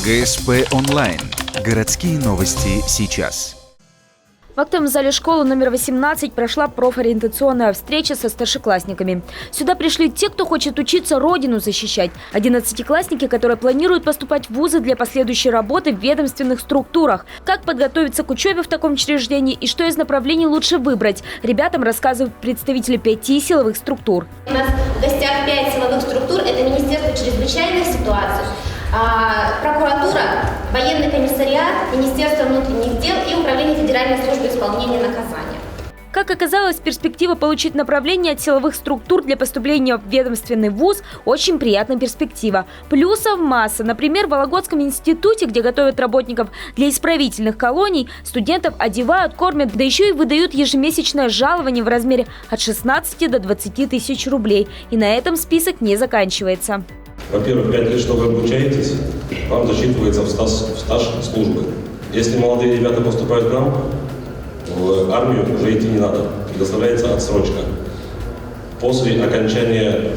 ГСП онлайн. Городские новости сейчас. В актовом зале школы номер 18 прошла профориентационная встреча со старшеклассниками. Сюда пришли те, кто хочет учиться родину защищать. 11-классники, которые планируют поступать в вузы для последующей работы в ведомственных структурах. Как подготовиться к учебе в таком учреждении и что из направлений лучше выбрать, ребятам рассказывают представители 5 силовых структур. У нас в гостях 5 силовых структур. Это Министерство чрезвычайных ситуаций, прокуратура, военный комиссариат, Министерство внутренних дел и Управление Федеральной службы исполнения наказания. Как оказалось, перспектива получить направление от силовых структур для поступления в ведомственный вуз – очень приятная перспектива. Плюсов масса. Например, в Вологодском институте, где готовят работников для исправительных колоний, студентов одевают, кормят, да еще и выдают ежемесячное жалование в размере от 16 до 20 тысяч рублей. И на этом список не заканчивается. Во-первых, 5 лет, что вы обучаетесь, вам засчитывается в стаж службы. Если молодые ребята поступают к нам, в армию уже идти не надо, предоставляется отсрочка. После окончания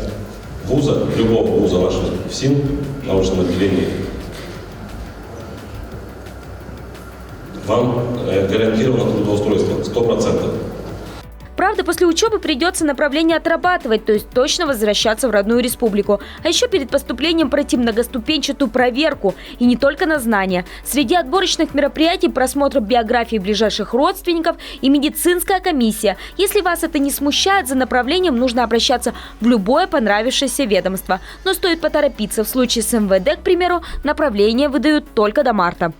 вуза, любого вуза нашего, в СИН, научном отделении, вам гарантировано трудоустройство 100%. Правда, после учебы придется направление отрабатывать, то есть точно возвращаться в родную республику. А еще перед поступлением пройти многоступенчатую проверку. И не только на знания. Среди отборочных мероприятий просмотр биографии ближайших родственников и медицинская комиссия. Если вас это не смущает, за направлением нужно обращаться в любое понравившееся ведомство. Но стоит поторопиться. В случае с МВД, к примеру, направление выдают только до марта.